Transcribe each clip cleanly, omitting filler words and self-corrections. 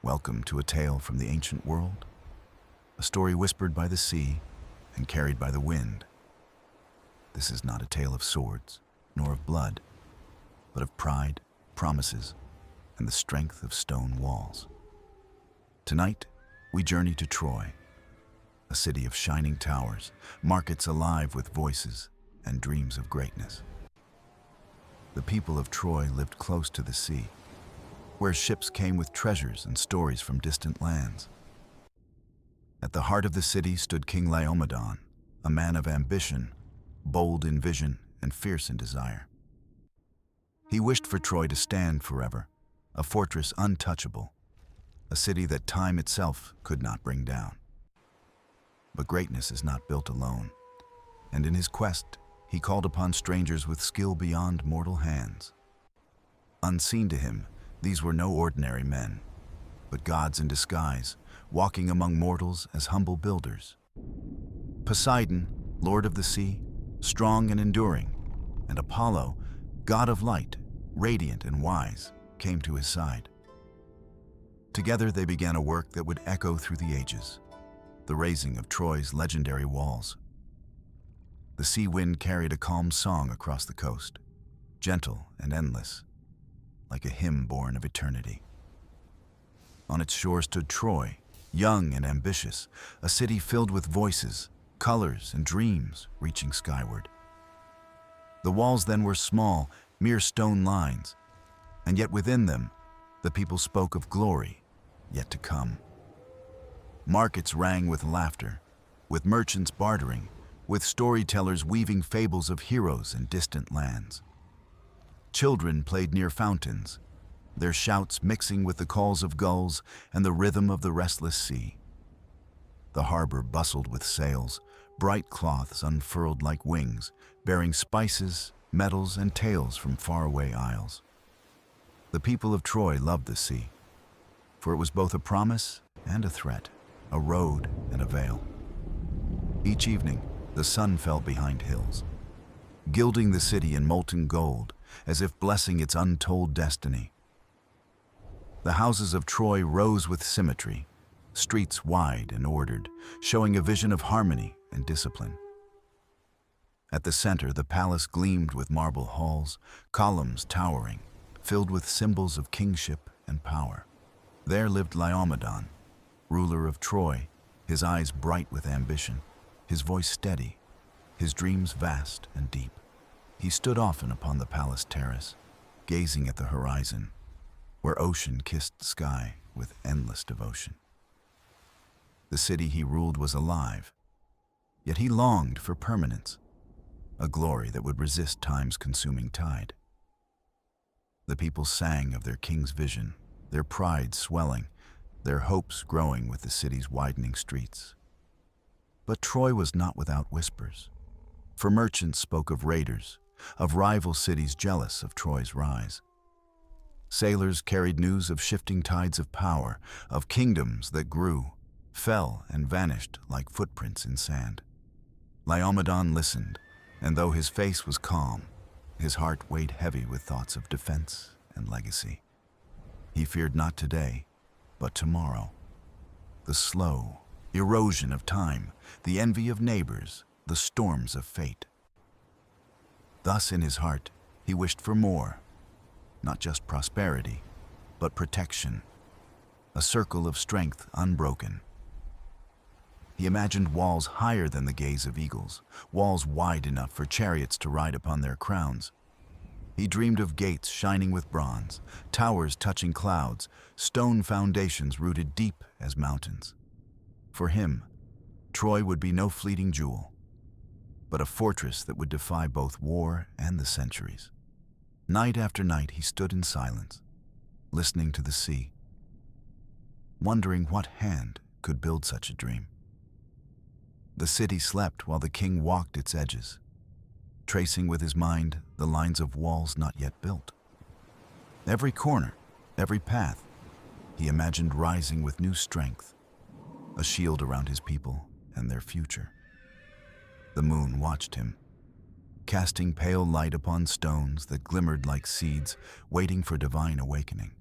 Welcome to a tale from the ancient world, a story whispered by the sea and carried by the wind. This is not a tale of swords, nor of blood, but of pride, promises, and the strength of stone walls. Tonight, we journey to Troy, a city of shining towers, markets alive with voices and dreams of greatness. The people of Troy lived close to the sea, where ships came with treasures and stories from distant lands. At the heart of the city stood King Laomedon, a man of ambition, bold in vision and fierce in desire. He wished for Troy to stand forever, a fortress untouchable, a city that time itself could not bring down. But greatness is not built alone, and in his quest, he called upon strangers with skill beyond mortal hands. Unseen to him, these were no ordinary men, but gods in disguise, walking among mortals as humble builders. Poseidon, lord of the sea, strong and enduring, and Apollo, god of light, radiant and wise, came to his side. Together they began a work that would echo through the ages, the raising of Troy's legendary walls. The sea wind carried a calm song across the coast, gentle and endless, like a hymn born of eternity. On its shore stood Troy, young and ambitious, a city filled with voices, colors, and dreams reaching skyward. The walls then were small, mere stone lines, and yet within them, the people spoke of glory yet to come. Markets rang with laughter, with merchants bartering, with storytellers weaving fables of heroes in distant lands. Children played near fountains, their shouts mixing with the calls of gulls and the rhythm of the restless sea. The harbor bustled with sails, bright cloths unfurled like wings, bearing spices, metals, and tales from faraway isles. The people of Troy loved the sea, for it was both a promise and a threat, a road and a veil. Each evening, the sun fell behind hills, gilding the city in molten gold, as if blessing its untold destiny. The houses of Troy rose with symmetry, streets wide and ordered, showing a vision of harmony and discipline. At the center, the palace gleamed with marble halls, columns towering, filled with symbols of kingship and power. There lived Laomedon, ruler of Troy, his eyes bright with ambition, his voice steady, his dreams vast and deep. He stood often upon the palace terrace, gazing at the horizon, where ocean kissed sky with endless devotion. The city he ruled was alive, yet he longed for permanence, a glory that would resist time's consuming tide. The people sang of their king's vision, their pride swelling, their hopes growing with the city's widening streets. But Troy was not without whispers, for merchants spoke of raiders, of rival cities jealous of Troy's rise. Sailors carried news of shifting tides of power, of kingdoms that grew, fell, and vanished like footprints in sand. Laomedon listened, and though his face was calm, his heart weighed heavy with thoughts of defense and legacy. He feared not today, but tomorrow. The slow erosion of time, the envy of neighbors, the storms of fate. Thus in his heart, he wished for more, not just prosperity, but protection, a circle of strength unbroken. He imagined walls higher than the gaze of eagles, walls wide enough for chariots to ride upon their crowns. He dreamed of gates shining with bronze, towers touching clouds, stone foundations rooted deep as mountains. For him, Troy would be no fleeting jewel, but a fortress that would defy both war and the centuries. Night after night he stood in silence, listening to the sea, wondering what hand could build such a dream. The city slept while the king walked its edges, tracing with his mind the lines of walls not yet built. Every corner, every path, he imagined rising with new strength, a shield around his people and their future. The moon watched him, casting pale light upon stones that glimmered like seeds, waiting for divine awakening.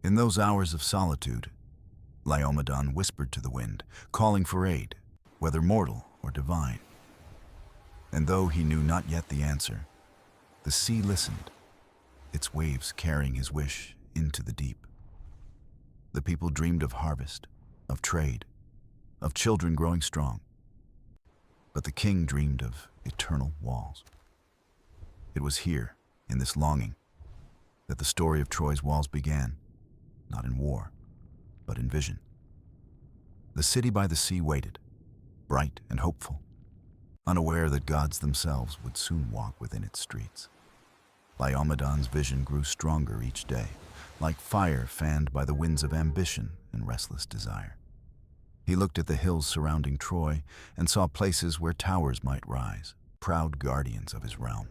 In those hours of solitude, Laomedon whispered to the wind, calling for aid, whether mortal or divine. And though he knew not yet the answer, the sea listened, its waves carrying his wish into the deep. The people dreamed of harvest, of trade, of children growing strong. But the king dreamed of eternal walls. It was here, in this longing, that the story of Troy's walls began, not in war, but in vision. The city by the sea waited, bright and hopeful, unaware that gods themselves would soon walk within its streets. Laomedon's vision grew stronger each day, like fire fanned by the winds of ambition and restless desire. He looked at the hills surrounding Troy and saw places where towers might rise, proud guardians of his realm.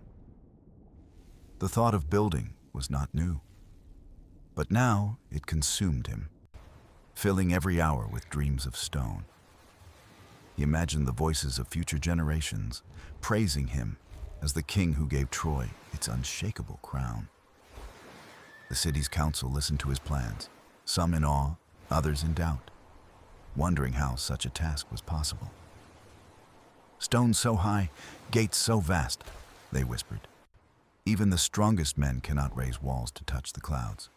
The thought of building was not new, but now it consumed him, filling every hour with dreams of stone. He imagined the voices of future generations praising him as the king who gave Troy its unshakable crown. The city's council listened to his plans, some in awe, others in doubt, wondering how such a task was possible. "Stones so high, gates so vast," they whispered. "Even the strongest men cannot raise walls to touch the clouds."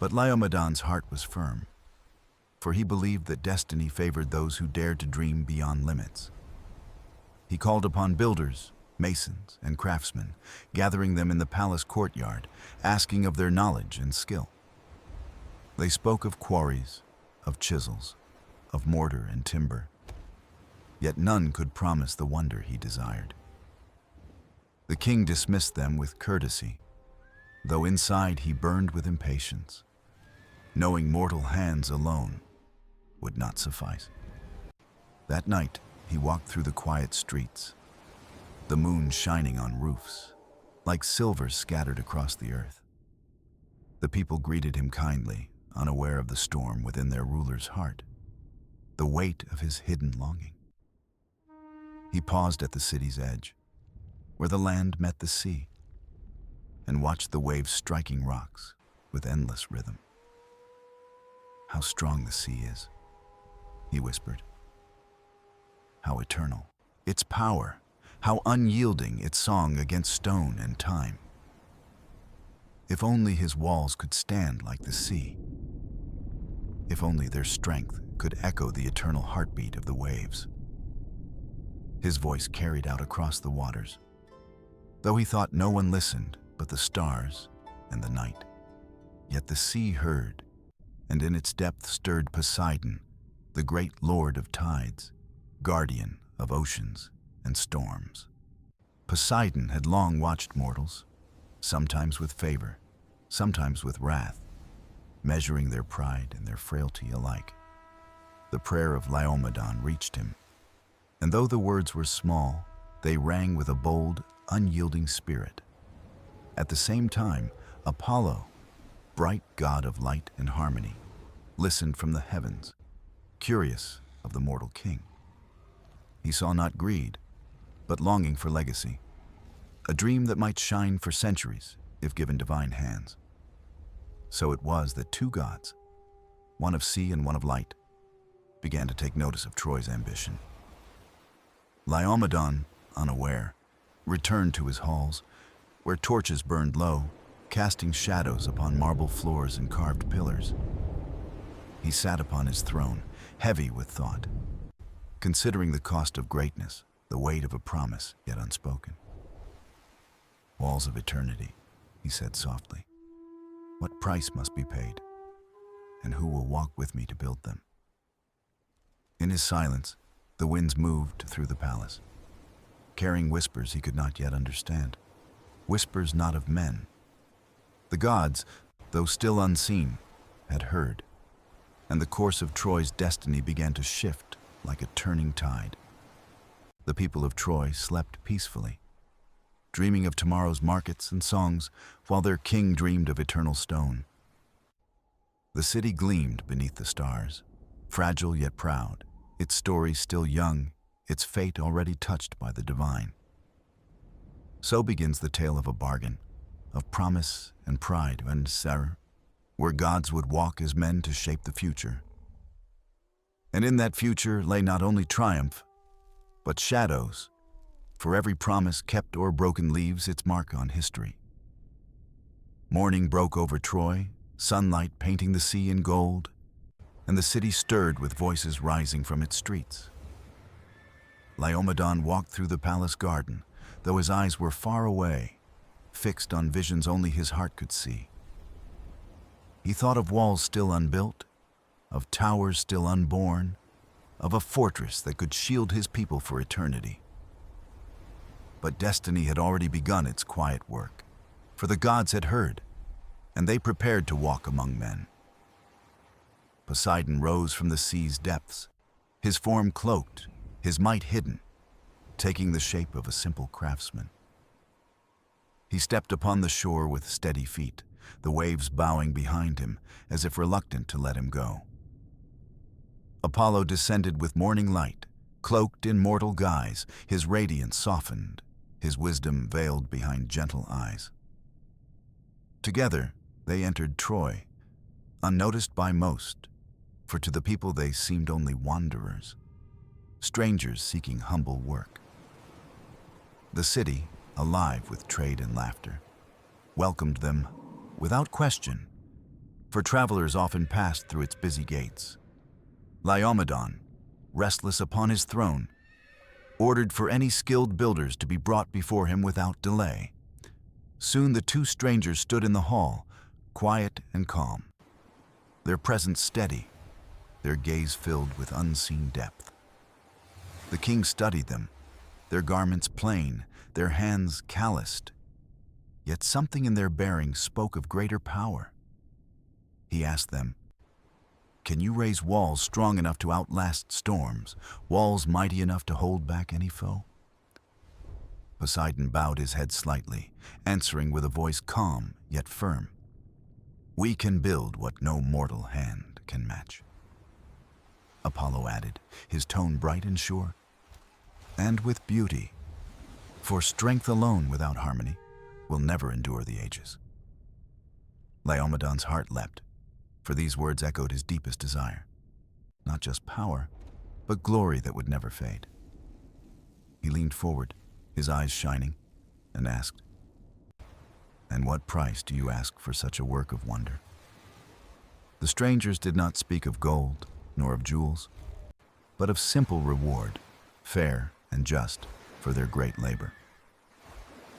But Laomedon's heart was firm, for he believed that destiny favored those who dared to dream beyond limits. He called upon builders, masons, and craftsmen, gathering them in the palace courtyard, asking of their knowledge and skill. They spoke of quarries, of chisels, of mortar and timber, yet none could promise the wonder he desired. The king dismissed them with courtesy, though inside he burned with impatience, knowing mortal hands alone would not suffice. That night, he walked through the quiet streets, the moon shining on roofs, like silver scattered across the earth. The people greeted him kindly, unaware of the storm within their ruler's heart, the weight of his hidden longing. He paused at the city's edge, where the land met the sea, and watched the waves striking rocks with endless rhythm. "How strong the sea is," he whispered. "How eternal its power, how unyielding its song against stone and time. If only his walls could stand like the sea. If only their strength could echo the eternal heartbeat of the waves." His voice carried out across the waters, though he thought no one listened but the stars and the night. Yet the sea heard, and in its depth stirred Poseidon, the great lord of tides, guardian of oceans and storms. Poseidon had long watched mortals, sometimes with favor, sometimes with wrath, measuring their pride and their frailty alike. The prayer of Laomedon reached him, and though the words were small, they rang with a bold, unyielding spirit. At the same time, Apollo, bright god of light and harmony, listened from the heavens, curious of the mortal king. He saw not greed, but longing for legacy, a dream that might shine for centuries if given divine hands. So it was that two gods, one of sea and one of light, began to take notice of Troy's ambition. Laomedon, unaware, returned to his halls, where torches burned low, casting shadows upon marble floors and carved pillars. He sat upon his throne, heavy with thought, considering the cost of greatness, the weight of a promise yet unspoken. "Walls of eternity," he said softly. "What price must be paid? And who will walk with me to build them?" In his silence, the winds moved through the palace, carrying whispers he could not yet understand, whispers not of men. The gods, though still unseen, had heard, and the course of Troy's destiny began to shift like a turning tide. The people of Troy slept peacefully, dreaming of tomorrow's markets and songs, while their king dreamed of eternal stone. The city gleamed beneath the stars, fragile yet proud, its story still young, its fate already touched by the divine. So begins the tale of a bargain, of promise and pride and sorrow, where gods would walk as men to shape the future. And in that future lay not only triumph, but shadows, for every promise kept or broken leaves its mark on history. Morning broke over Troy, sunlight painting the sea in gold, and the city stirred with voices rising from its streets. Laomedon walked through the palace garden, though his eyes were far away, fixed on visions only his heart could see. He thought of walls still unbuilt, of towers still unborn, of a fortress that could shield his people for eternity. But destiny had already begun its quiet work, for the gods had heard, and they prepared to walk among men. Poseidon rose from the sea's depths, his form cloaked, his might hidden, taking the shape of a simple craftsman. He stepped upon the shore with steady feet, the waves bowing behind him as if reluctant to let him go. Apollo descended with morning light, cloaked in mortal guise, his radiance softened, his wisdom veiled behind gentle eyes. Together, they entered Troy, unnoticed by most, for to the people they seemed only wanderers, strangers seeking humble work. The city, alive with trade and laughter, welcomed them without question, for travelers often passed through its busy gates. Laomedon, restless upon his throne, ordered for any skilled builders to be brought before him without delay. Soon the two strangers stood in the hall, quiet and calm, their presence steady, their gaze filled with unseen depth. The king studied them, their garments plain, their hands calloused, yet something in their bearing spoke of greater power. He asked them, "Can you raise walls strong enough to outlast storms, walls mighty enough to hold back any foe?" Poseidon bowed his head slightly, answering with a voice calm yet firm, "We can build what no mortal hand can match." Apollo added, his tone bright and sure, "And with beauty, for strength alone without harmony will never endure the ages." Laomedon's heart leapt, for these words echoed his deepest desire, not just power, but glory that would never fade. He leaned forward, his eyes shining, and asked, "And what price do you ask for such a work of wonder?" The strangers did not speak of gold, nor of jewels, but of simple reward, fair and just, for their great labor.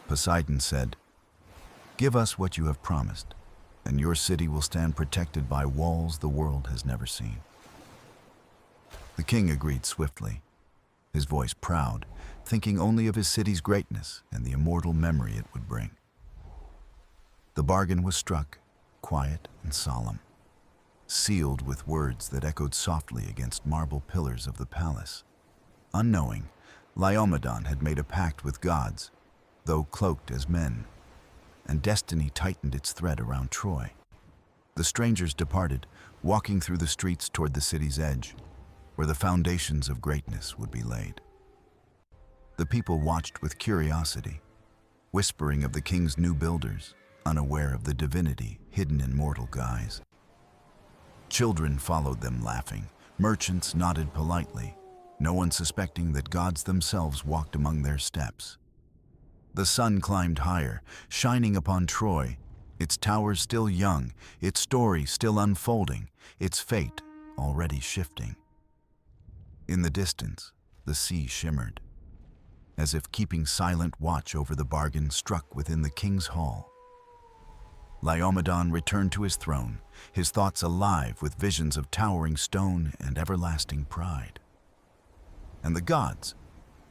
Poseidon said, "Give us what you have promised, and your city will stand protected by walls the world has never seen." The king agreed swiftly, his voice proud, thinking only of his city's greatness and the immortal memory it would bring. The bargain was struck, quiet and solemn, sealed with words that echoed softly against marble pillars of the palace. Unknowing, Laomedon had made a pact with gods, though cloaked as men, and destiny tightened its thread around Troy. The strangers departed, walking through the streets toward the city's edge, where the foundations of greatness would be laid. The people watched with curiosity, whispering of the king's new builders, unaware of the divinity hidden in mortal guise. Children followed them laughing, merchants nodded politely, no one suspecting that gods themselves walked among their steps. The sun climbed higher, shining upon Troy, its towers still young, its story still unfolding, its fate already shifting. In the distance, the sea shimmered, as if keeping silent watch over the bargain struck within the king's hall. Laomedon returned to his throne, his thoughts alive with visions of towering stone and everlasting pride. And the gods,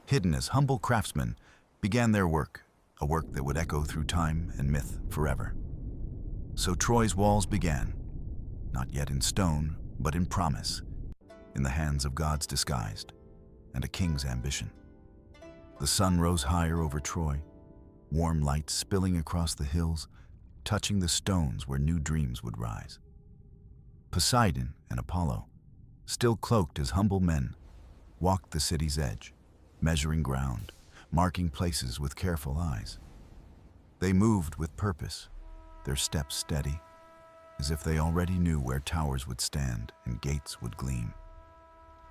hidden as humble craftsmen, began their work, a work that would echo through time and myth forever. So Troy's walls began, not yet in stone, but in promise, in the hands of gods disguised, and a king's ambition. The sun rose higher over Troy, warm light spilling across the hills, touching the stones where new dreams would rise. Poseidon and Apollo, still cloaked as humble men, walked the city's edge, measuring ground, marking places with careful eyes. They moved with purpose, their steps steady, as if they already knew where towers would stand and gates would gleam.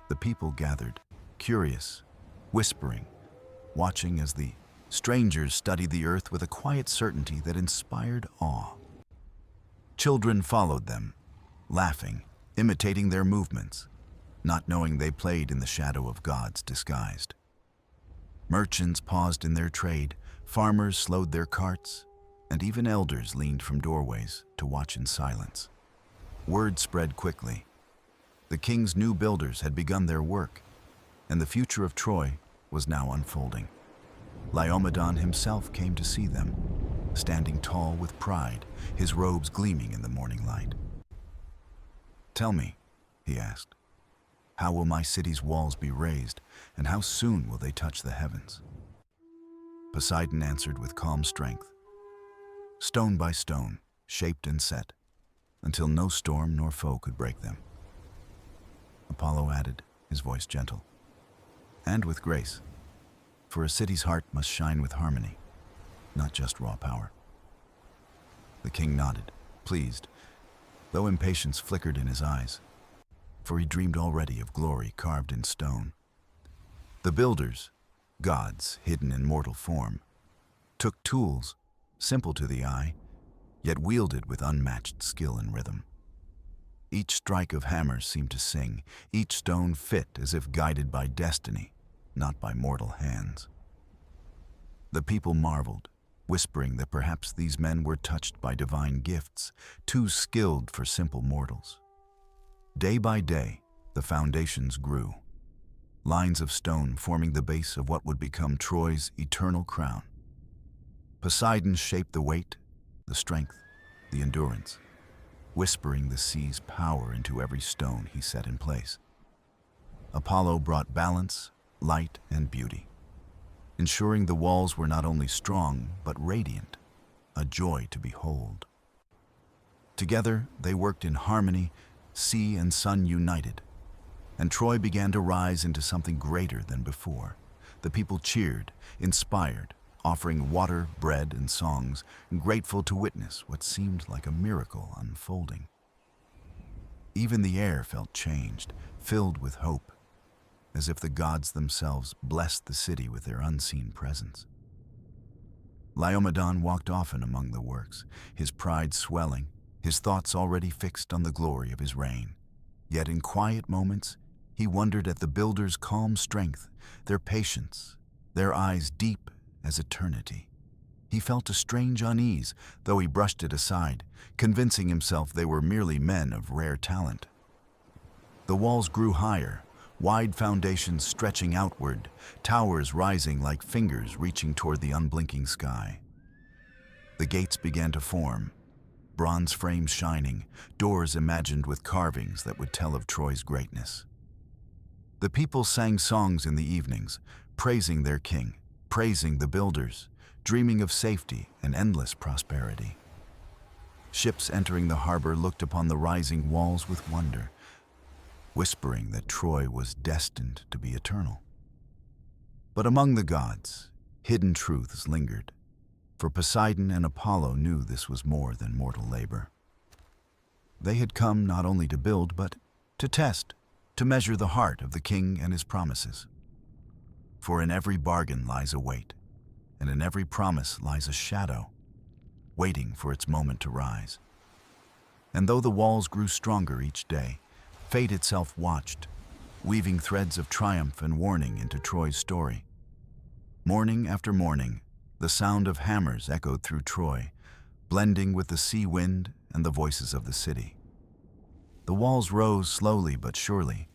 The people gathered, curious, whispering, watching as the strangers studied the earth with a quiet certainty that inspired awe. Children followed them, laughing, imitating their movements, not knowing they played in the shadow of gods disguised. Merchants paused in their trade, farmers slowed their carts, and even elders leaned from doorways to watch in silence. Word spread quickly. The king's new builders had begun their work, and the future of Troy was now unfolding. Laomedon himself came to see them, standing tall with pride, his robes gleaming in the morning light. "Tell me," he asked, "how will my city's walls be raised, and how soon will they touch the heavens?" Poseidon answered with calm strength, "Stone by stone, shaped and set, until no storm nor foe could break them." Apollo added, his voice gentle, "And with grace, for a city's heart must shine with harmony, not just raw power." The king nodded, pleased, though impatience flickered in his eyes, for he dreamed already of glory carved in stone. The builders, gods hidden in mortal form, took tools, simple to the eye, yet wielded with unmatched skill and rhythm. Each strike of hammers seemed to sing, each stone fit as if guided by destiny, not by mortal hands. The people marveled, whispering that perhaps these men were touched by divine gifts, too skilled for simple mortals. Day by day, the foundations grew, lines of stone forming the base of what would become Troy's eternal crown. Poseidon shaped the weight, the strength, the endurance, whispering the sea's power into every stone he set in place. Apollo brought balance, light, and beauty, ensuring the walls were not only strong, but radiant, a joy to behold. Together, they worked in harmony, sea and sun united, and Troy began to rise into something greater than before. The people cheered, inspired, offering water, bread, and songs, grateful to witness what seemed like a miracle unfolding. Even the air felt changed, filled with hope, as if the gods themselves blessed the city with their unseen presence. Laomedon walked often among the works, his pride swelling, his thoughts already fixed on the glory of his reign. Yet in quiet moments, he wondered at the builders' calm strength, their patience, their eyes deep as eternity. He felt a strange unease, though he brushed it aside, convincing himself they were merely men of rare talent. The walls grew higher, wide foundations stretching outward, towers rising like fingers reaching toward the unblinking sky. The gates began to form, bronze frames shining, doors imagined with carvings that would tell of Troy's greatness. The people sang songs in the evenings, praising their king, praising the builders, dreaming of safety and endless prosperity. Ships entering the harbor looked upon the rising walls with wonder, whispering that Troy was destined to be eternal. But among the gods, hidden truths lingered, for Poseidon and Apollo knew this was more than mortal labor. They had come not only to build, but to test, to measure the heart of the king and his promises. For in every bargain lies a weight, and in every promise lies a shadow, waiting for its moment to rise. And though the walls grew stronger each day, fate itself watched, weaving threads of triumph and warning into Troy's story. Morning after morning, the sound of hammers echoed through Troy, blending with the sea wind and the voices of the city. The walls rose slowly but surely,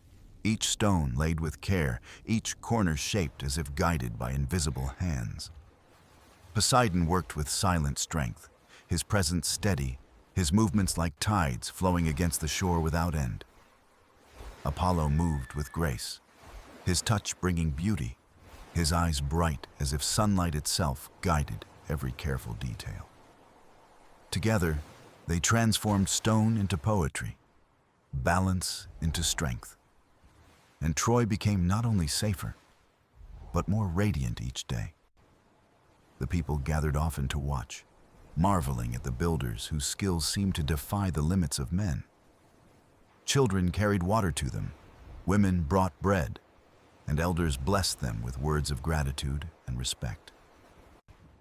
each stone laid with care, each corner shaped as if guided by invisible hands. Poseidon worked with silent strength, his presence steady, his movements like tides flowing against the shore without end. Apollo moved with grace, his touch bringing beauty, his eyes bright as if sunlight itself guided every careful detail. Together, they transformed stone into poetry, balance into strength, and Troy became not only safer, but more radiant each day. The people gathered often to watch, marveling at the builders whose skills seemed to defy the limits of men. Children carried water to them, women brought bread, and elders blessed them with words of gratitude and respect.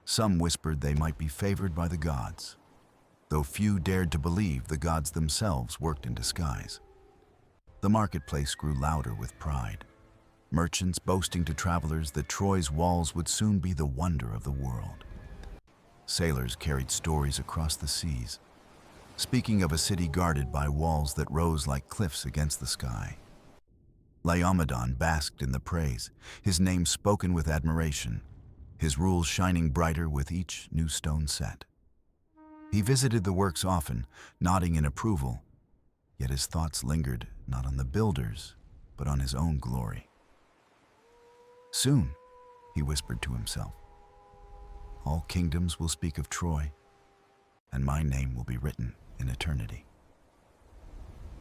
Some whispered they might be favored by the gods, though few dared to believe the gods themselves worked in disguise. The marketplace grew louder with pride, merchants boasting to travelers that Troy's walls would soon be the wonder of the world. Sailors carried stories across the seas, speaking of a city guarded by walls that rose like cliffs against the sky. Laomedon basked in the praise, his name spoken with admiration, his rules shining brighter with each new stone set. He visited the works often, nodding in approval, yet his thoughts lingered not on the builders, but on his own glory. Soon, he whispered to himself, all kingdoms will speak of Troy, and my name will be written in eternity.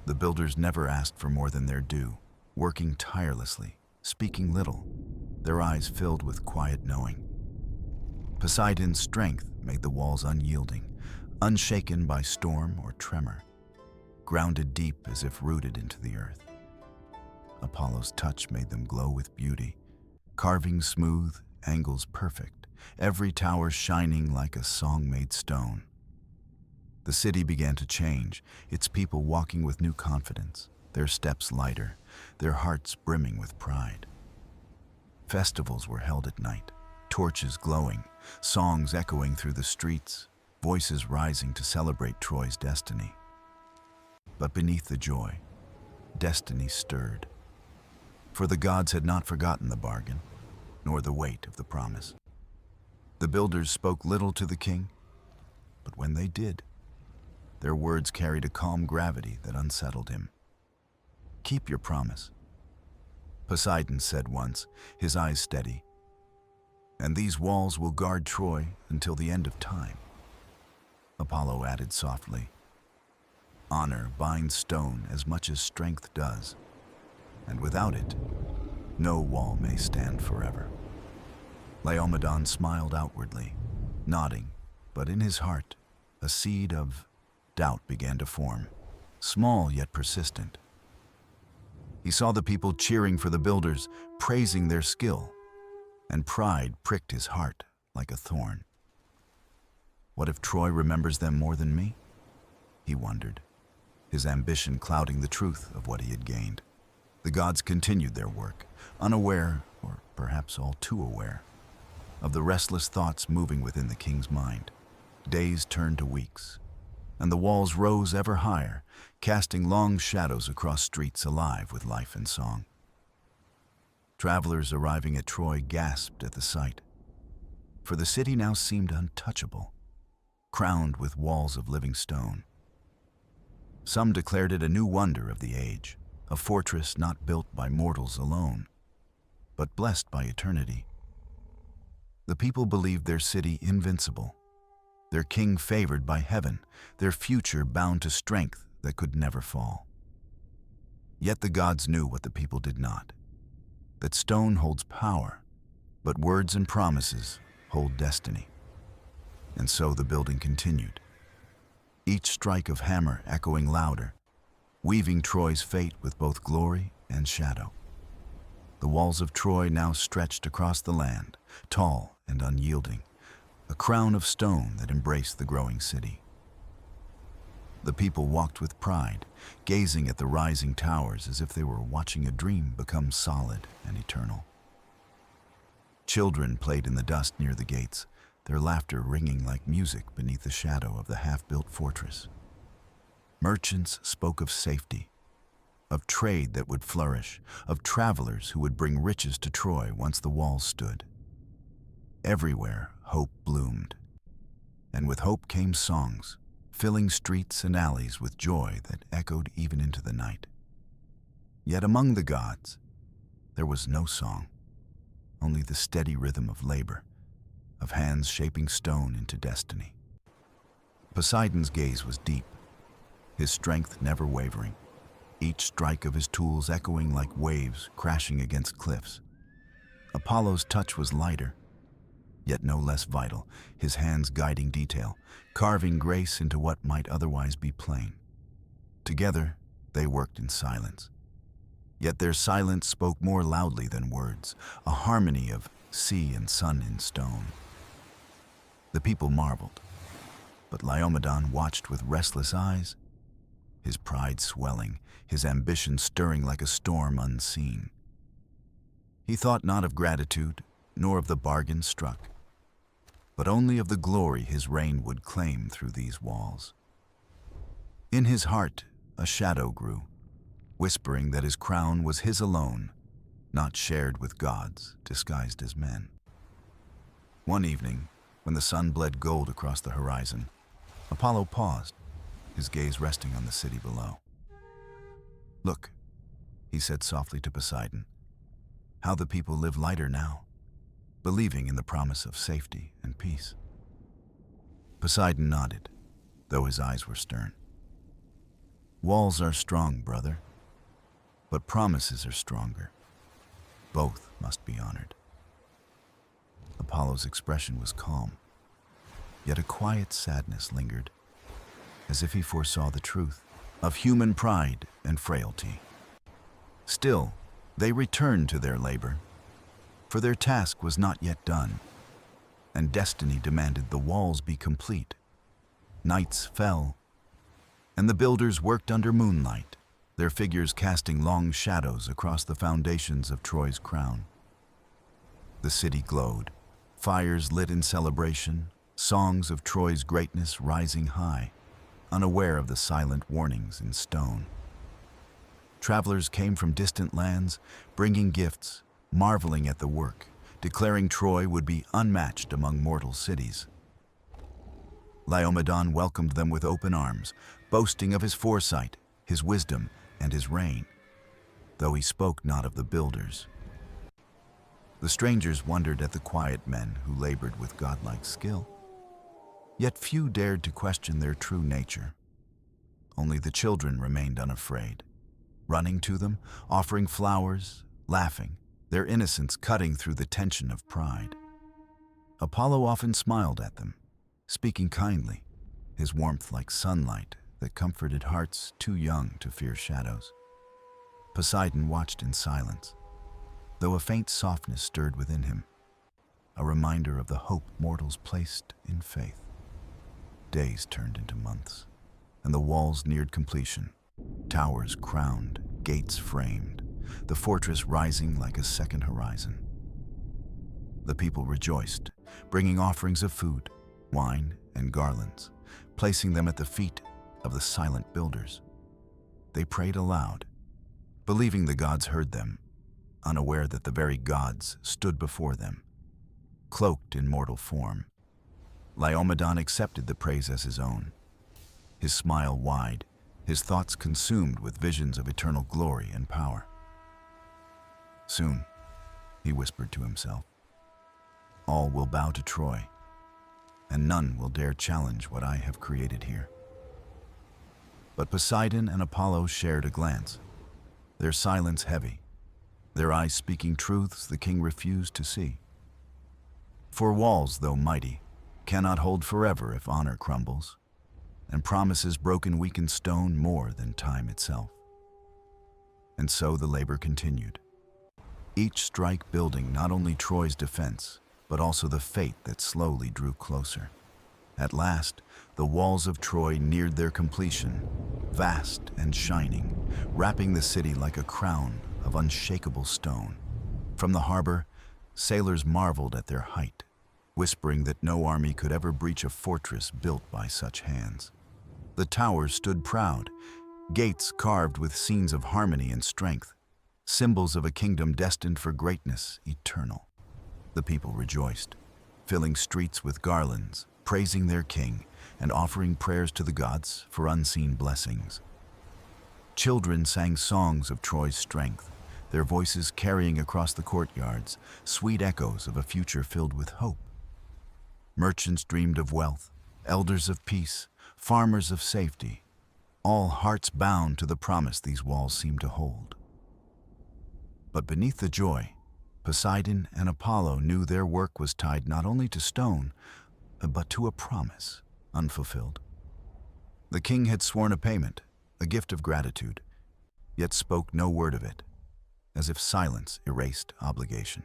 The builders never asked for more than their due, working tirelessly, speaking little, their eyes filled with quiet knowing. Poseidon's strength made the walls unyielding, unshaken by storm or tremor, grounded deep as if rooted into the earth. Apollo's touch made them glow with beauty, carvings smooth, angles perfect, every tower shining like a song-made stone. The city began to change, its people walking with new confidence, their steps lighter, their hearts brimming with pride. Festivals were held at night, torches glowing, songs echoing through the streets, voices rising to celebrate Troy's destiny. But beneath the joy, destiny stirred. For the gods had not forgotten the bargain, nor the weight of the promise. The builders spoke little to the king, but when they did, their words carried a calm gravity that unsettled him. Keep your promise, Poseidon said once, his eyes steady, and these walls will guard Troy until the end of time. Apollo added softly, honor binds stone as much as strength does, and without it, no wall may stand forever. Laomedon smiled outwardly, nodding, but in his heart, a seed of doubt began to form, small yet persistent. He saw the people cheering for the builders, praising their skill, and pride pricked his heart like a thorn. What if Troy remembers them more than me? He wondered, his ambition clouding the truth of what he had gained. The gods continued their work, unaware, or perhaps all too aware, of the restless thoughts moving within the king's mind. Days turned to weeks, and the walls rose ever higher, casting long shadows across streets alive with life and song. Travelers arriving at Troy gasped at the sight, for the city now seemed untouchable, crowned with walls of living stone. Some declared it a new wonder of the age, a fortress not built by mortals alone, but blessed by eternity. The people believed their city invincible, their king favored by heaven, their future bound to strength that could never fall. Yet the gods knew what the people did not, that stone holds power, but words and promises hold destiny. And so the building continued, each strike of hammer echoing louder, weaving Troy's fate with both glory and shadow. The walls of Troy now stretched across the land, tall and unyielding, a crown of stone that embraced the growing city. The people walked with pride, gazing at the rising towers as if they were watching a dream become solid and eternal. Children played in the dust near the gates, their laughter ringing like music beneath the shadow of the half-built fortress. Merchants spoke of safety, of trade that would flourish, of travelers who would bring riches to Troy once the walls stood. Everywhere, hope bloomed, and with hope came songs, filling streets and alleys with joy that echoed even into the night. Yet among the gods, there was no song, only the steady rhythm of labor, of hands shaping stone into destiny. Poseidon's gaze was deep, his strength never wavering, each strike of his tools echoing like waves crashing against cliffs. Apollo's touch was lighter, yet no less vital, his hands guiding detail, carving grace into what might otherwise be plain. Together, they worked in silence. Yet their silence spoke more loudly than words, a harmony of sea and sun in stone. The people marveled, but Laomedon watched with restless eyes, his pride swelling, his ambition stirring like a storm unseen. He thought not of gratitude, nor of the bargain struck, but only of the glory his reign would claim through these walls. In his heart, a shadow grew, whispering that his crown was his alone, not shared with gods disguised as men. One evening, when the sun bled gold across the horizon, Apollo paused, his gaze resting on the city below. "Look," he said softly to Poseidon, "how the people live lighter now, believing in the promise of safety and peace." Poseidon nodded, though his eyes were stern. "Walls are strong, brother, but promises are stronger. Both must be honored." Apollo's expression was calm, yet a quiet sadness lingered, as if he foresaw the truth of human pride and frailty. Still, they returned to their labor, for their task was not yet done, and destiny demanded the walls be complete. Nights fell, and the builders worked under moonlight, their figures casting long shadows across the foundations of Troy's crown. The city glowed, fires lit in celebration, songs of Troy's greatness rising high, unaware of the silent warnings in stone. Travelers came from distant lands, bringing gifts, marveling at the work, declaring Troy would be unmatched among mortal cities. Laomedon welcomed them with open arms, boasting of his foresight, his wisdom, and his reign, though he spoke not of the builders. The strangers wondered at the quiet men who labored with godlike skill. Yet few dared to question their true nature. Only the children remained unafraid, running to them, offering flowers, laughing, their innocence cutting through the tension of pride. Apollo often smiled at them, speaking kindly, his warmth like sunlight that comforted hearts too young to fear shadows. Poseidon watched in silence, though a faint softness stirred within him, a reminder of the hope mortals placed in faith. Days turned into months, and the walls neared completion, towers crowned, gates framed, the fortress rising like a second horizon. The people rejoiced, bringing offerings of food, wine, and garlands, placing them at the feet of the silent builders. They prayed aloud, believing the gods heard them, unaware that the very gods stood before them, cloaked in mortal form. Laomedon accepted the praise as his own, his smile wide, his thoughts consumed with visions of eternal glory and power. "Soon," he whispered to himself, "all will bow to Troy, and none will dare challenge what I have created here." But Poseidon and Apollo shared a glance, their silence heavy, their eyes speaking truths the king refused to see. For walls, though mighty, cannot hold forever if honor crumbles, and promises broken weaken stone more than time itself. And so the labor continued, each strike building not only Troy's defense, but also the fate that slowly drew closer. At last, the walls of Troy neared their completion, vast and shining, wrapping the city like a crown of unshakable stone. From the harbor, sailors marveled at their height, whispering that no army could ever breach a fortress built by such hands. The towers stood proud, gates carved with scenes of harmony and strength, symbols of a kingdom destined for greatness eternal. The people rejoiced, filling streets with garlands, praising their king, and offering prayers to the gods for unseen blessings. Children sang songs of Troy's strength, their voices carrying across the courtyards sweet echoes of a future filled with hope. Merchants dreamed of wealth, elders of peace, farmers of safety, all hearts bound to the promise these walls seemed to hold. But beneath the joy, Poseidon and Apollo knew their work was tied not only to stone, but to a promise, unfulfilled. The king had sworn a payment, a gift of gratitude, yet spoke no word of it, as if silence erased obligation.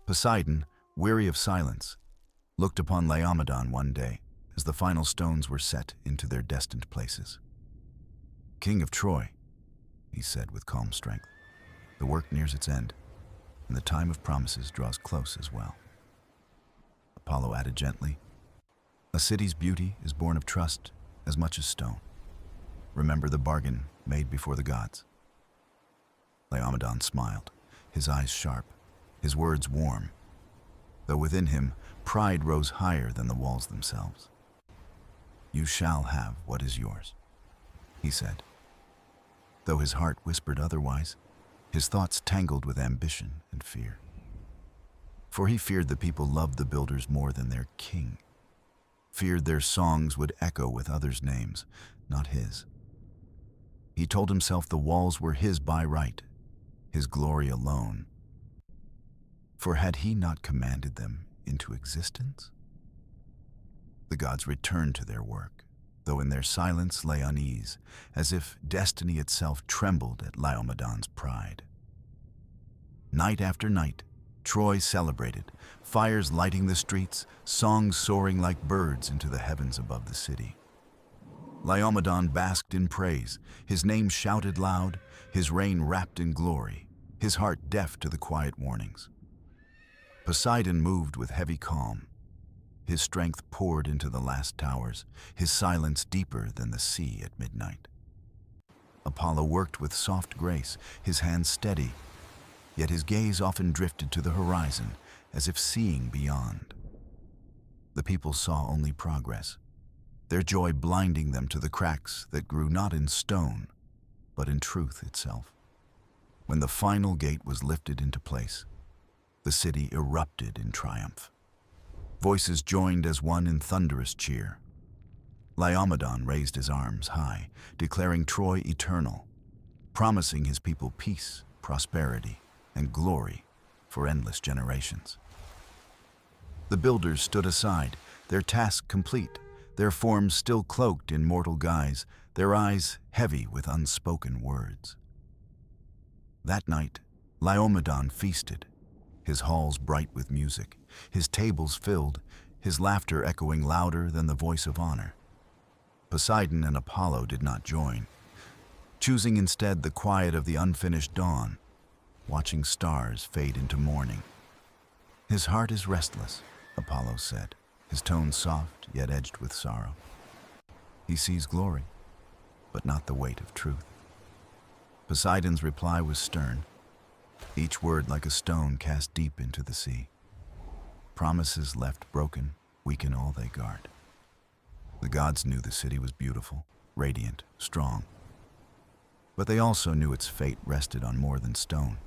Poseidon, weary of silence, looked upon Laomedon one day as the final stones were set into their destined places. "King of Troy," he said with calm strength, "the work nears its end, and the time of promises draws close as well." Apollo added gently, "A city's beauty is born of trust as much as stone. Remember the bargain made before the gods." Laomedon smiled, his eyes sharp, his words warm, though within him pride rose higher than the walls themselves. "You shall have what is yours," he said. Though his heart whispered otherwise, his thoughts tangled with ambition and fear. For he feared the people loved the builders more than their king, feared their songs would echo with others' names, not his. He told himself the walls were his by right, his glory alone. For had he not commanded them into existence? The gods returned to their work, though in their silence lay unease, as if destiny itself trembled at Laomedon's pride. Night after night, Troy celebrated, fires lighting the streets, songs soaring like birds into the heavens above the city. Laomedon basked in praise, his name shouted loud, his reign wrapped in glory, his heart deaf to the quiet warnings. Poseidon moved with heavy calm. His strength poured into the last towers, his silence deeper than the sea at midnight. Apollo worked with soft grace, his hands steady, yet his gaze often drifted to the horizon, as if seeing beyond. The people saw only progress, their joy blinding them to the cracks that grew not in stone, but in truth itself. When the final gate was lifted into place, the city erupted in triumph. Voices joined as one in thunderous cheer. Laomedon raised his arms high, declaring Troy eternal, promising his people peace, prosperity, and glory for endless generations. The builders stood aside, their task complete, their forms still cloaked in mortal guise, their eyes heavy with unspoken words. That night, Laomedon feasted, his halls bright with music, his tables filled, his laughter echoing louder than the voice of honor. Poseidon and Apollo did not join, choosing instead the quiet of the unfinished dawn, watching stars fade into morning. "His heart is restless," Apollo said, his tone soft yet edged with sorrow. "He sees glory, but not the weight of truth." Poseidon's reply was stern, each word like a stone cast deep into the sea. Promises left broken weaken all they guard. The gods knew the city was beautiful, radiant, strong. But they also knew its fate rested on more than stone.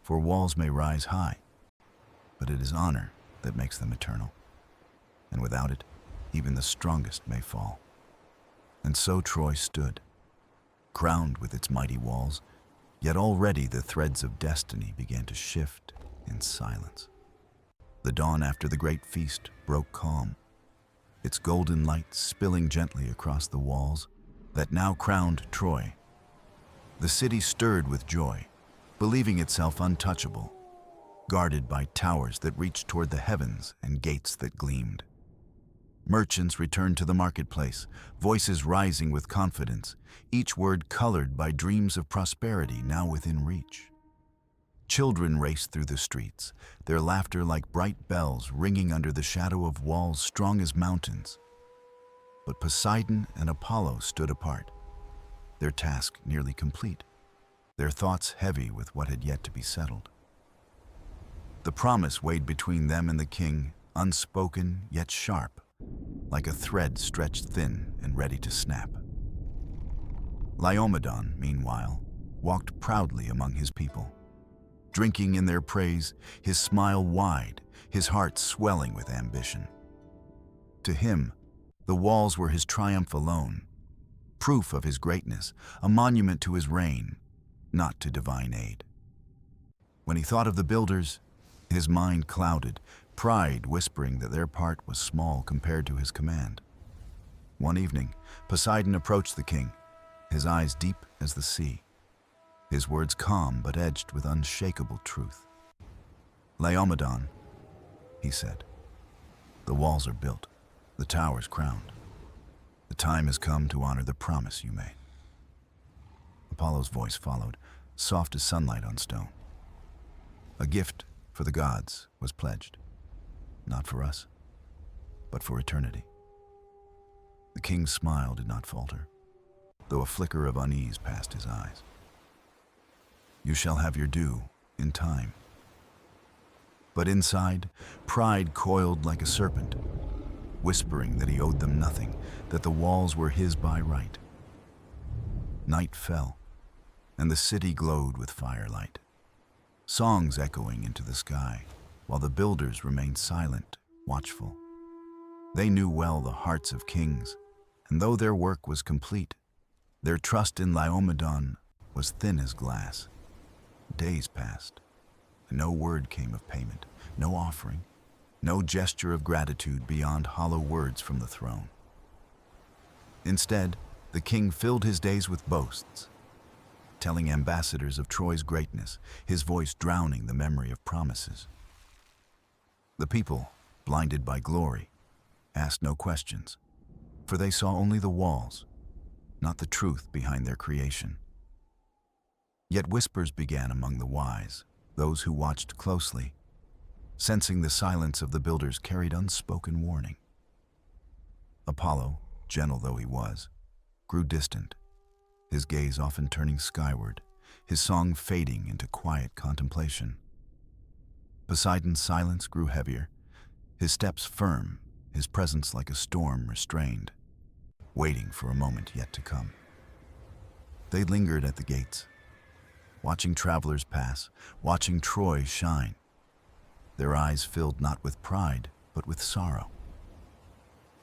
For walls may rise high, but it is honor that makes them eternal. And without it, even the strongest may fall. And so Troy stood, crowned with its mighty walls, yet already the threads of destiny began to shift in silence. The dawn after the great feast broke calm, its golden light spilling gently across the walls that now crowned Troy. The city stirred with joy, believing itself untouchable, guarded by towers that reached toward the heavens and gates that gleamed. Merchants returned to the marketplace, voices rising with confidence, each word colored by dreams of prosperity now within reach. Children raced through the streets, their laughter like bright bells ringing under the shadow of walls strong as mountains. But Poseidon and Apollo stood apart, their task nearly complete, their thoughts heavy with what had yet to be settled. The promise weighed between them and the king, unspoken yet sharp, like a thread stretched thin and ready to snap. Laomedon, meanwhile, walked proudly among his people, drinking in their praise, his smile wide, his heart swelling with ambition. To him, the walls were his triumph alone, proof of his greatness, a monument to his reign, not to divine aid. When he thought of the builders, his mind clouded, pride whispering that their part was small compared to his command. One evening, Poseidon approached the king, his eyes deep as the sea, his words calm but edged with unshakable truth. "Laomedon," he said, "the walls are built, the towers crowned. The time has come to honor the promise you made." Apollo's voice followed, soft as sunlight on stone. "A gift for the gods was pledged, not for us, but for eternity." The king's smile did not falter, though a flicker of unease passed his eyes. "You shall have your due in time." But inside, pride coiled like a serpent, whispering that he owed them nothing, that the walls were his by right. Night fell, and the city glowed with firelight, songs echoing into the sky, while the builders remained silent, watchful. They knew well the hearts of kings, and though their work was complete, their trust in Laomedon was thin as glass. Days passed, and no word came of payment, no offering, no gesture of gratitude beyond hollow words from the throne. Instead, the king filled his days with boasts, telling ambassadors of Troy's greatness, his voice drowning the memory of promises. The people, blinded by glory, asked no questions, for they saw only the walls, not the truth behind their creation. Yet whispers began among the wise, those who watched closely, sensing the silence of the builders carried unspoken warning. Apollo, gentle though he was, grew distant, his gaze often turning skyward, his song fading into quiet contemplation. Poseidon's silence grew heavier, his steps firm, his presence like a storm restrained, waiting for a moment yet to come. They lingered at the gates, watching travelers pass, watching Troy shine. Their eyes filled not with pride, but with sorrow.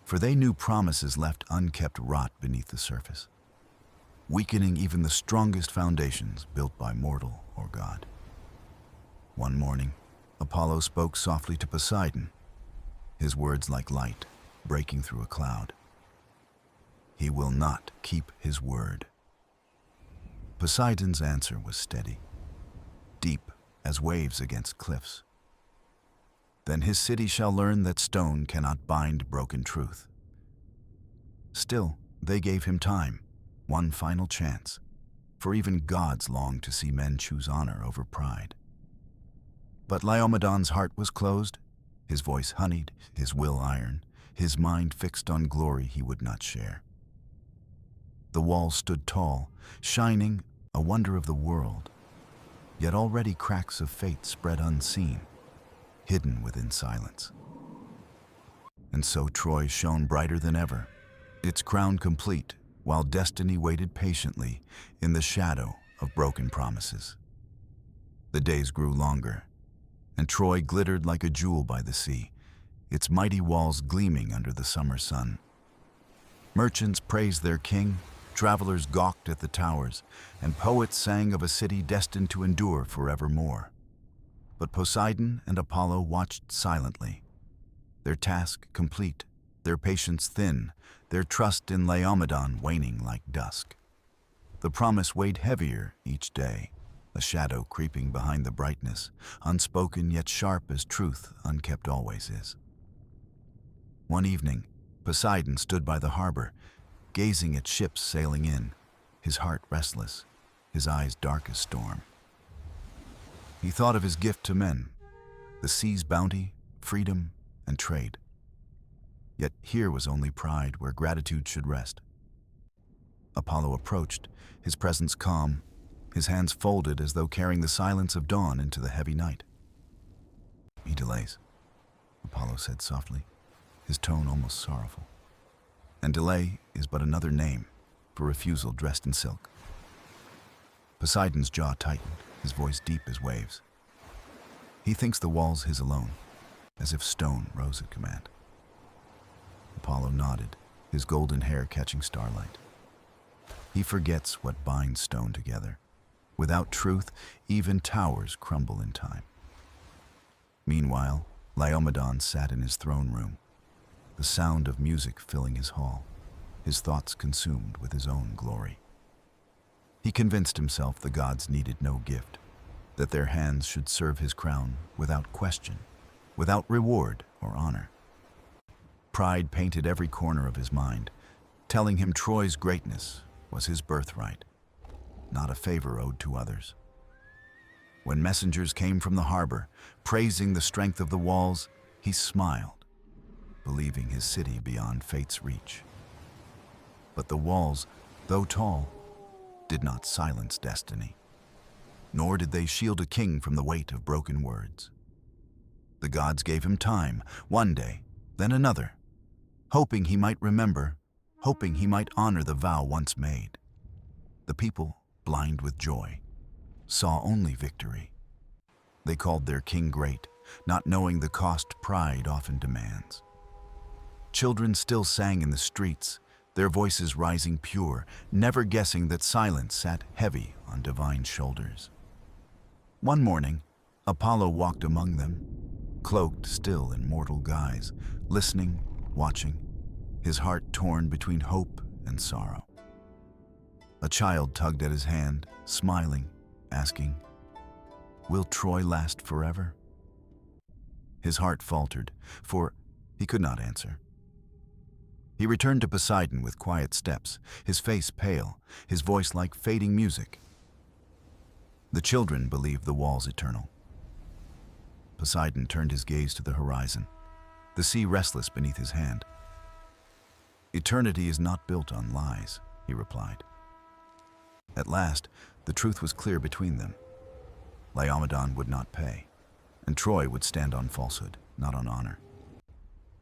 For they knew promises left unkept rot beneath the surface, weakening even the strongest foundations built by mortal or god. One morning, Apollo spoke softly to Poseidon, his words like light breaking through a cloud. "He will not keep his word." Poseidon's answer was steady, deep as waves against cliffs. "Then his city shall learn that stone cannot bind broken truth." Still, they gave him time, one final chance, for even gods long to see men choose honor over pride. But Laomedon's heart was closed, his voice honeyed, his will iron, his mind fixed on glory he would not share. The walls stood tall, shining, a wonder of the world, yet already cracks of fate spread unseen, hidden within silence. And so Troy shone brighter than ever, its crown complete, while destiny waited patiently in the shadow of broken promises. The days grew longer, and Troy glittered like a jewel by the sea, its mighty walls gleaming under the summer sun. Merchants praised their king, travelers gawked at the towers, and poets sang of a city destined to endure forevermore. But Poseidon and Apollo watched silently, their task complete, their patience thin, their trust in Laomedon waning like dusk. The promise weighed heavier each day, a shadow creeping behind the brightness, unspoken yet sharp as truth unkept always is. One evening, Poseidon stood by the harbor, gazing at ships sailing in, his heart restless, his eyes dark as storm. He thought of his gift to men, the sea's bounty, freedom, and trade. Yet here was only pride where gratitude should rest. Apollo approached, his presence calm, his hands folded as though carrying the silence of dawn into the heavy night. "He delays," Apollo said softly, his tone almost sorrowful. "And delay is but another name for refusal dressed in silk." Poseidon's jaw tightened, his voice deep as waves. "He thinks the wall's his alone, as if stone rose at command." Apollo nodded, his golden hair catching starlight. "He forgets what binds stone together, Without truth, even towers crumble in time. Meanwhile, Laomedon sat in his throne room, the sound of music filling his hall, his thoughts consumed with his own glory. He convinced himself the gods needed no gift, that their hands should serve his crown without question, without reward or honor. Pride painted every corner of his mind, telling him Troy's greatness was his birthright, not a favor owed to others. When messengers came from the harbor, praising the strength of the walls, he smiled, believing his city beyond fate's reach. But the walls, though tall, did not silence destiny, nor did they shield a king from the weight of broken words. The gods gave him time, one day, then another, hoping he might remember, hoping he might honor the vow once made. The people, blind with joy, saw only victory. They called their king great, not knowing the cost pride often demands. Children still sang in the streets, their voices rising pure, never guessing that silence sat heavy on divine shoulders. One morning, Apollo walked among them, cloaked still in mortal guise, listening, watching, his heart torn between hope and sorrow. A child tugged at his hand, smiling, asking, "Will Troy last forever?" His heart faltered, for he could not answer. He returned to Poseidon with quiet steps, his face pale, his voice like fading music. The children believed the walls eternal. Poseidon turned his gaze to the horizon, the sea restless beneath his hand. "Eternity is not built on lies," he replied. At last, the truth was clear between them. Laomedon would not pay, and Troy would stand on falsehood, not on honor.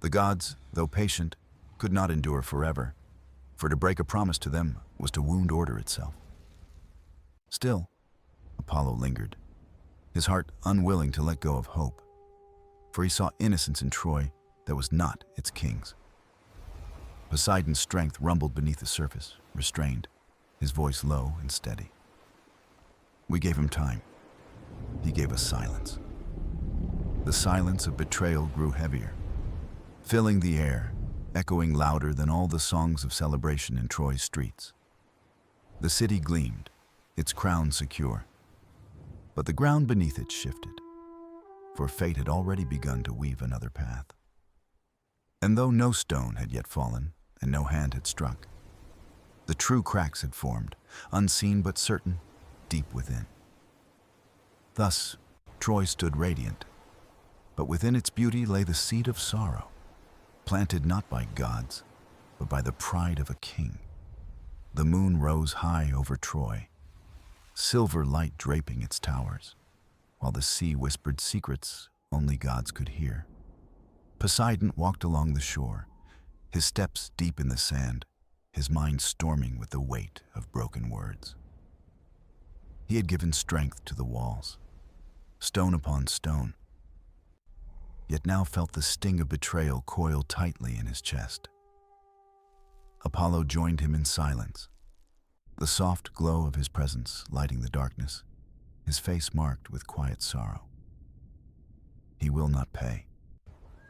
The gods, though patient, could not endure forever, for to break a promise to them was to wound order itself. Still, Apollo lingered, his heart unwilling to let go of hope, for he saw innocence in Troy that was not its king's. Poseidon's strength rumbled beneath the surface, restrained, his voice low and steady. We gave him time. He gave us silence. The silence of betrayal grew heavier, filling the air, echoing louder than all the songs of celebration in Troy's streets. The city gleamed, its crown secure, but the ground beneath it shifted, for fate had already begun to weave another path. And though no stone had yet fallen and no hand had struck, the true cracks had formed, unseen but certain, deep within. Thus, Troy stood radiant, but within its beauty lay the seed of sorrow, planted not by gods, but by the pride of a king. The moon rose high over Troy, silver light draping its towers, while the sea whispered secrets only gods could hear. Poseidon walked along the shore, his steps deep in the sand, his mind storming with the weight of broken words. He had given strength to the walls, stone upon stone, yet now felt the sting of betrayal coil tightly in his chest. Apollo joined him in silence, the soft glow of his presence lighting the darkness, his face marked with quiet sorrow. "He will not pay,"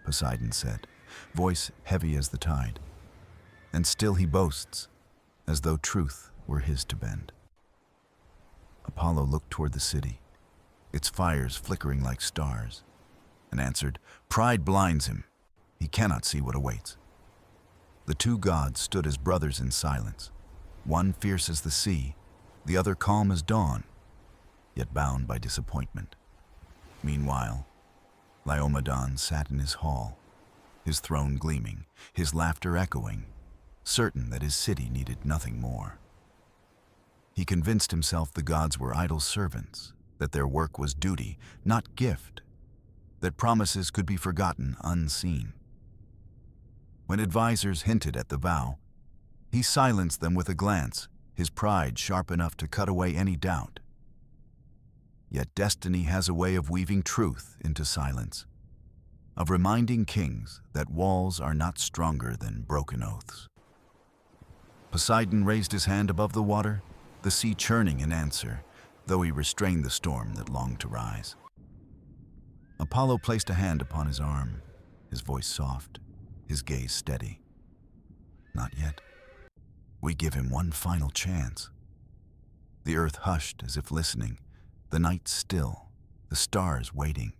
Poseidon said, voice heavy as the tide. "And still he boasts, as though truth were his to bend." Apollo looked toward the city, its fires flickering like stars, and answered, "Pride blinds him. He cannot see what awaits." The two gods stood as brothers in silence, one fierce as the sea, the other calm as dawn, yet bound by disappointment. Meanwhile, Laomedon sat in his hall, his throne gleaming, his laughter echoing, certain that his city needed nothing more. He convinced himself the gods were idle servants, that their work was duty, not gift, that promises could be forgotten unseen. When advisors hinted at the vow, he silenced them with a glance, his pride sharp enough to cut away any doubt. Yet destiny has a way of weaving truth into silence, of reminding kings that walls are not stronger than broken oaths. Poseidon raised his hand above the water, the sea churning in answer, though he restrained the storm that longed to rise. Apollo placed a hand upon his arm, his voice soft, his gaze steady. Not yet. We give him one final chance. The earth hushed as if listening, the night still, the stars waiting,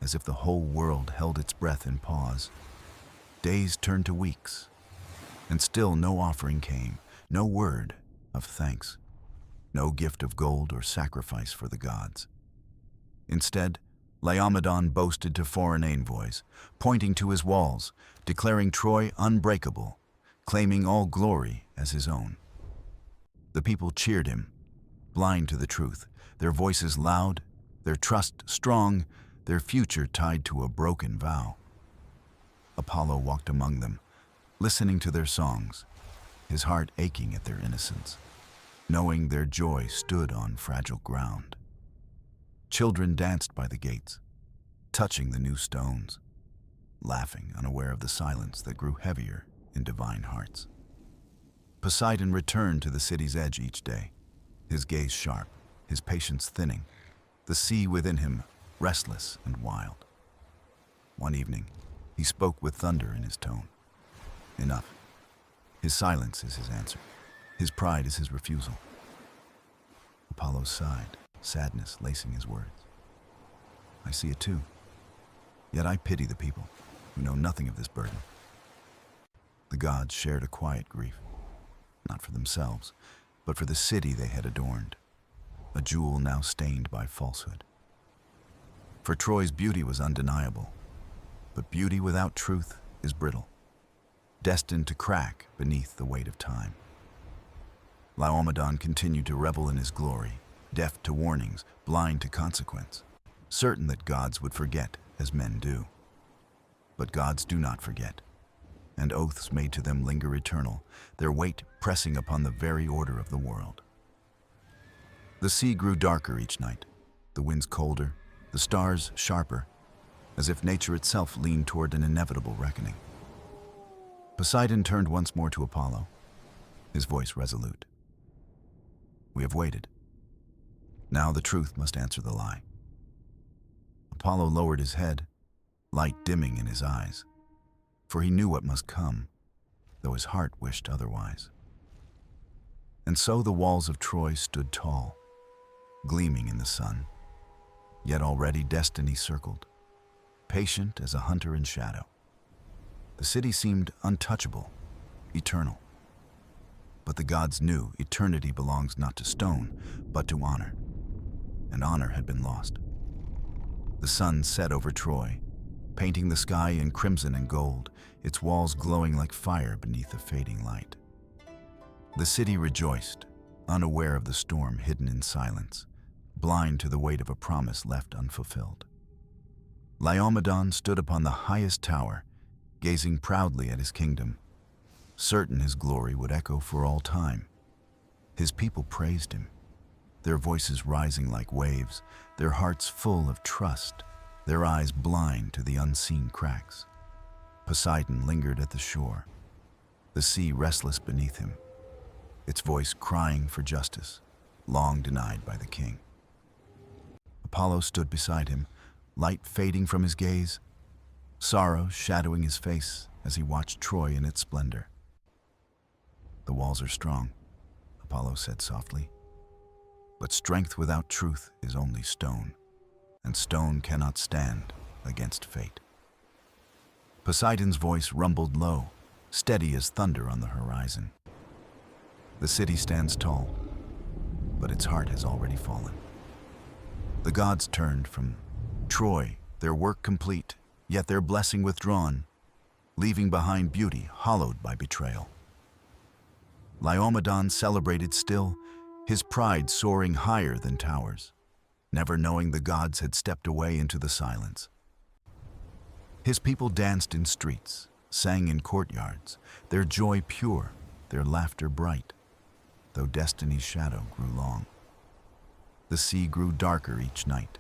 as if the whole world held its breath in pause. Days turned to weeks, and still no offering came, no word of thanks, no gift of gold or sacrifice for the gods. Instead, Laomedon boasted to foreign envoys, pointing to his walls, declaring Troy unbreakable, claiming all glory as his own. The people cheered him, blind to the truth, their voices loud, their trust strong, their future tied to a broken vow. Apollo walked among them, listening to their songs, his heart aching at their innocence, knowing their joy stood on fragile ground. Children danced by the gates, touching the new stones, laughing, unaware of the silence that grew heavier in divine hearts. Poseidon returned to the city's edge each day, his gaze sharp, his patience thinning, the sea within him restless and wild. One evening, he spoke with thunder in his tone. Enough. His silence is his answer. His pride is his refusal. Apollo sighed, sadness lacing his words. I see it too. Yet I pity the people who know nothing of this burden. The gods shared a quiet grief, not for themselves, but for the city they had adorned, a jewel now stained by falsehood. For Troy's beauty was undeniable, but beauty without truth is brittle, destined to crack beneath the weight of time. Laomedon continued to revel in his glory, deaf to warnings, blind to consequence, certain that gods would forget as men do. But gods do not forget, and oaths made to them linger eternal, their weight pressing upon the very order of the world. The sea grew darker each night, the winds colder, the stars sharper, as if nature itself leaned toward an inevitable reckoning. Poseidon turned once more to Apollo, his voice resolute. We have waited. Now the truth must answer the lie. Apollo lowered his head, light dimming in his eyes, for he knew what must come, though his heart wished otherwise. And so the walls of Troy stood tall, gleaming in the sun, yet already destiny circled, patient as a hunter in shadow. The city seemed untouchable, eternal. But the gods knew eternity belongs not to stone, but to honor, and honor had been lost. The sun set over Troy, painting the sky in crimson and gold, its walls glowing like fire beneath a fading light. The city rejoiced, unaware of the storm hidden in silence, blind to the weight of a promise left unfulfilled. Laomedon stood upon the highest tower, gazing proudly at his kingdom, certain his glory would echo for all time. His people praised him, their voices rising like waves, their hearts full of trust, their eyes blind to the unseen cracks. Poseidon lingered at the shore, the sea restless beneath him, its voice crying for justice, long denied by the king. Apollo stood beside him, light fading from his gaze, sorrow shadowing his face as he watched Troy in its splendor. The walls are strong, Apollo said softly, but strength without truth is only stone, and stone cannot stand against fate. Poseidon's voice rumbled low, steady as thunder on the horizon. The city stands tall, but its heart has already fallen. The gods turned from Troy, their work complete, yet their blessing withdrawn, leaving behind beauty hollowed by betrayal. Laomedon celebrated still, his pride soaring higher than towers, never knowing the gods had stepped away into the silence. His people danced in streets, sang in courtyards, their joy pure, their laughter bright, though destiny's shadow grew long. The sea grew darker each night,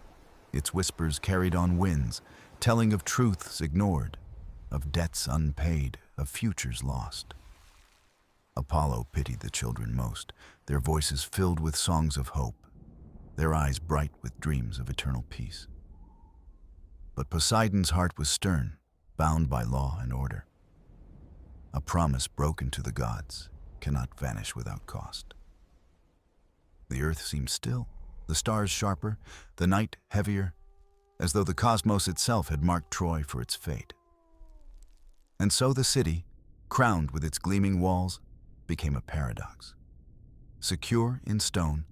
its whispers carried on winds, telling of truths ignored, of debts unpaid, of futures lost. Apollo pitied the children most, their voices filled with songs of hope, their eyes bright with dreams of eternal peace. But Poseidon's heart was stern, bound by law and order. A promise broken to the gods cannot vanish without cost. The earth seemed still, the stars sharper, the night heavier, as though the cosmos itself had marked Troy for its fate. And so the city, crowned with its gleaming walls, became a paradox. Secure in stone,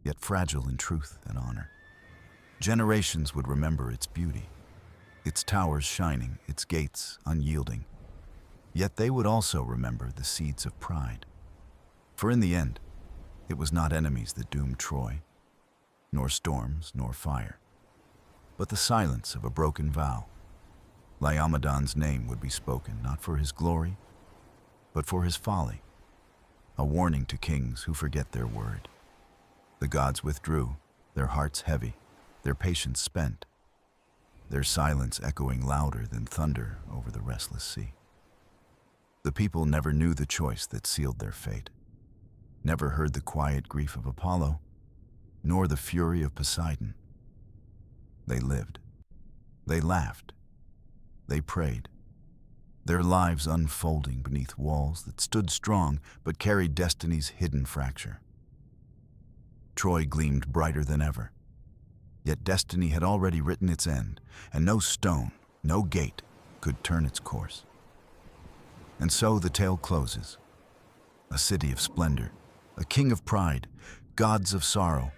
yet fragile in truth and honor. Generations would remember its beauty, its towers shining, its gates unyielding. Yet they would also remember the seeds of pride. For in the end, it was not enemies that doomed Troy, nor storms, nor fire, but the silence of a broken vow. Laomedon's name would be spoken not for his glory, but for his folly, a warning to kings who forget their word. The gods withdrew, their hearts heavy, their patience spent, their silence echoing louder than thunder over the restless sea. The people never knew the choice that sealed their fate, never heard the quiet grief of Apollo, nor the fury of Poseidon. They lived, they laughed, they prayed, their lives unfolding beneath walls that stood strong but carried destiny's hidden fracture. Troy gleamed brighter than ever, yet destiny had already written its end, and no stone, no gate could turn its course. And so the tale closes. A city of splendor, a king of pride, gods of sorrow,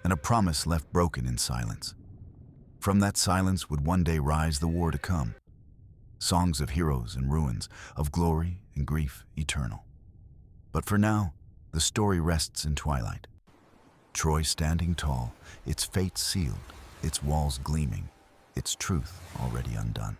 and a promise left broken in silence. From that silence would one day rise the war to come. Songs of heroes and ruins, of glory and grief eternal. But for now, the story rests in twilight. Troy standing tall, its fate sealed, its walls gleaming, its truth already undone.